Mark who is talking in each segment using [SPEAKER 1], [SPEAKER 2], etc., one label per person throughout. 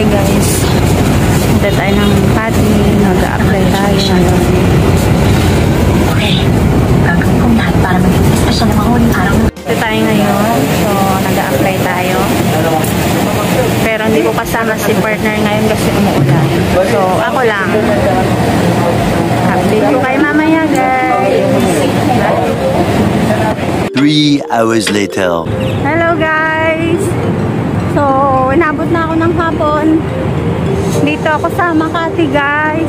[SPEAKER 1] Okay guys, punta tayo ng Makati, nag-a-apply tayo ngayon.
[SPEAKER 2] Okay, gagawin kong lahat para maging special na mga huling araw.
[SPEAKER 1] Punta tayo ngayon, so nag-a-apply tayo. Pero hindi ko kasama si partner ngayon kasi umuulan. So ako lang. Update ko kayo mamaya guys.
[SPEAKER 3] 3 hours later.
[SPEAKER 1] Hello guys! So, inabot na ako ng hapon. Dito ako sa Makati guys.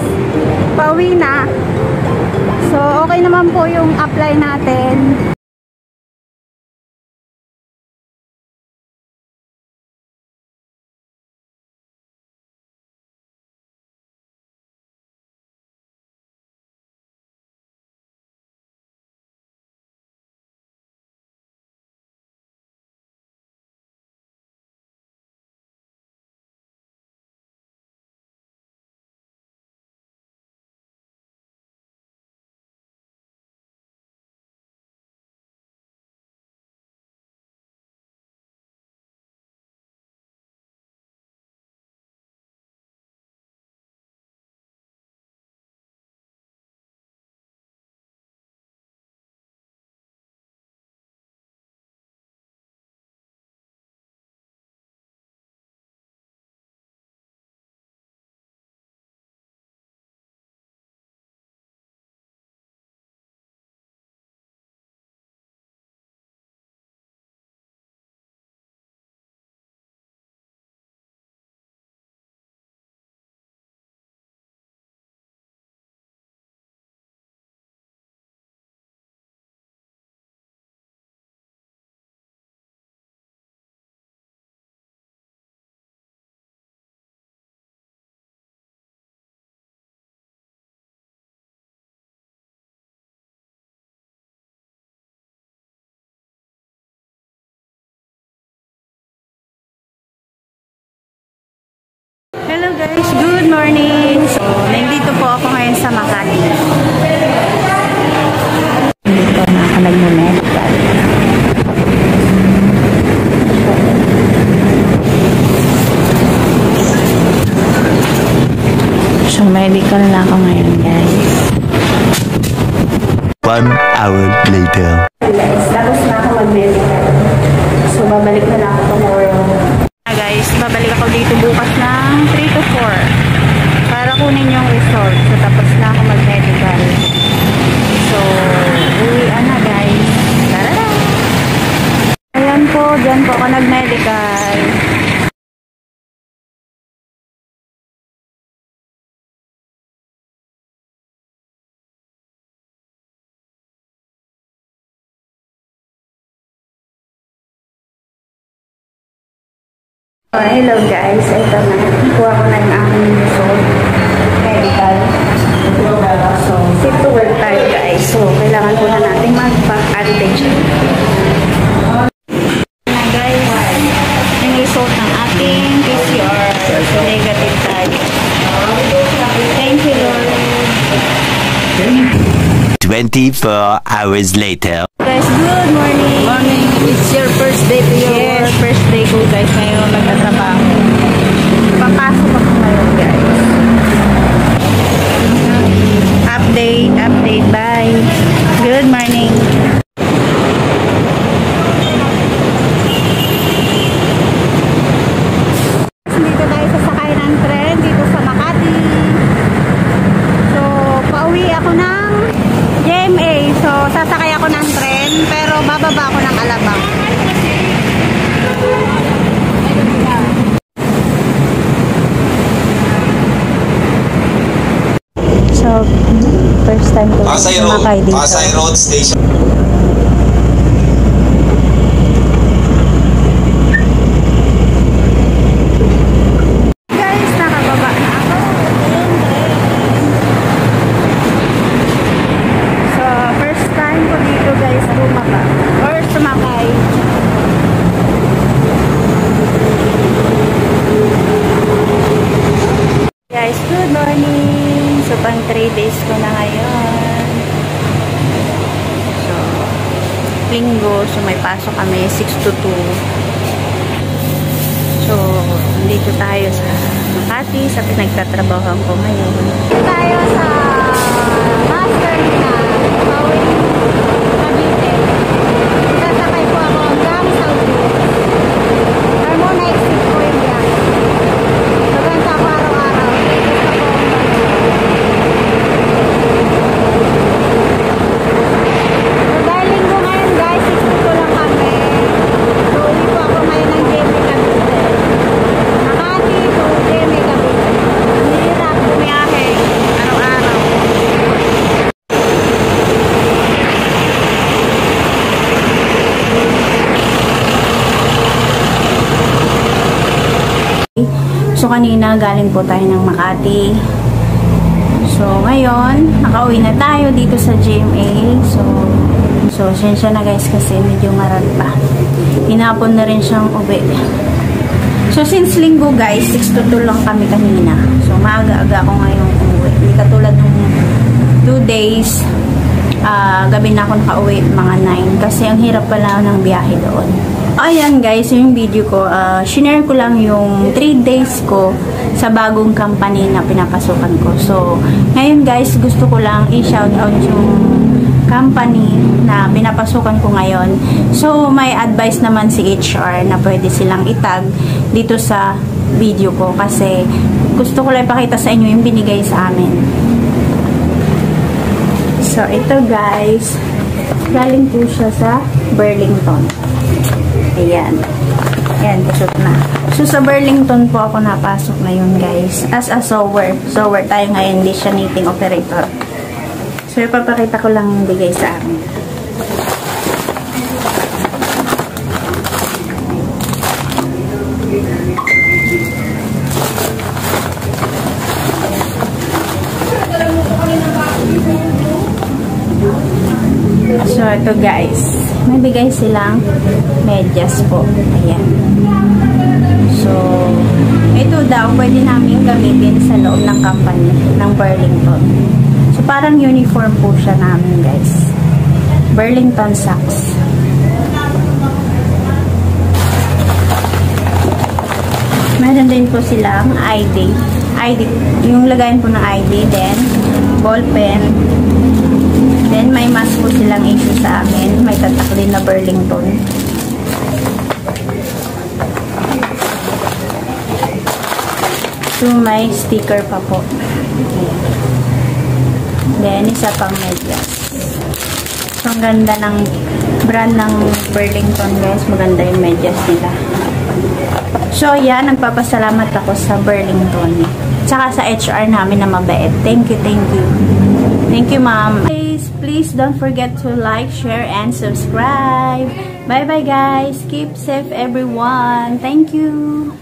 [SPEAKER 1] Pauwi na. So, okay naman po yung apply natin. Hello guys, good morning! So, nandito po ako ngayon sa Makati. Dito na ako nag-medical. So, medical na ako ngayon guys.
[SPEAKER 3] 1 hour later.
[SPEAKER 1] Guys, tapos na ako mag-medical. So, babalik na lang ako tomorrow. Guys, babalik ako dito bukas ng 3 to 4 para kunin yung result. So, tapos na ako mag-medical. So, uwian na guys. Tara! Ayan po, dyan po ako nag-medical. Oh, hello guys, ito na. Kuha ko na yung aking result. Medical. So, fit to work tayo guys. So, kailangan po na natin mag-antigen. Na guys, yung result ng ating PCR. So, negative tayo. Thank you Lord.
[SPEAKER 3] 24 hours later.
[SPEAKER 1] Guys, good morning.
[SPEAKER 2] Morning, it's your first day to your
[SPEAKER 1] Yes, first day ko guys ngayon nagtatrabaho. Papasok ako ngayon guys. Update, bye. Good morning. Dito tayo sasakay ng tren dito sa Makati. So, pauwi ako ng GMA. So, sasakay ako ng tren pero bababa ako ng Alabang. So, first time ko sumakay dito.
[SPEAKER 4] Pasay Road Station.
[SPEAKER 1] Guys, nakababa na ako. So, first time ko dito guys bumaba or sumakay. Guys, good morning. So, pang 3 days ko na ngayon. So, linggo. So, may pasok kami 6 to 2. So, nandito tayo sa Makati, sa pinagtatrabahoan ko ngayon. Tayo sa master na Pawin, Cavite. Sasakay po ako hanggang Saudi. Carmona exit ko yung yan. Maganda ako araw-araw. So dahil linggo ngayon guys, 6 ko lang kami. So uwi po ako ngayon ng JP Cavite. Makati to JP Cavite. Hirap bumiyahe araw-araw. So kanina galing po tayo ng Makati. So ngayon, nakauwi na tayo dito sa GMA. So sensya na guys kasi medyo maral pa. Hinapon na rin siyang uwi. So since linggo guys, 6 to 2 lang kami kanina. So maaga-aga ako ngayong umuwi. Hindi katulad ng 2 days, gabi na ako nakauwi mga 9. Kasi ang hirap pala ng biyahe doon. Ayan guys, yung video ko, shinare ko lang yung 3 days ko sa bagong company na pinapasukan ko. So, ngayon guys, gusto ko lang i-shoutout yung company na pinapasukan ko ngayon. So, may advice naman si HR na pwede silang itag dito sa video ko kasi gusto ko lang ipakita sa inyo yung binigay sa amin. So, ito guys, galing po siya sa Burlington. Ayan. Ayan, kusot na. So, sa Burlington po ako napasok ngayon, guys. As a sewer. Sewer tayo ngayon, hindi siya knitting operator. So, ipapakita ko lang yung bigay sa amin. So, ito guys. May bigay silang medyas po. Ayan. So, ito daw, pwede namin gamitin sa loob ng company ng Burlington. So, parang uniform po siya namin guys. Burlington socks. Meron din po silang ID. Yung lagayan po ng ID, then ball pen. Then, may mask po silang issue sa amin. May tatak din na Burlington. So, may sticker pa po. Then, isa pang medyas. So, ang ganda ng brand ng Burlington, guys. Maganda yung medyas nila. So, yan. Nagpapasalamat ako sa Burlington. Tsaka sa HR namin na mabait. Thank you, thank you. Thank you, ma'am. Please don't forget to like, share, and subscribe. Bye-bye, guys. Keep safe, everyone. Thank you.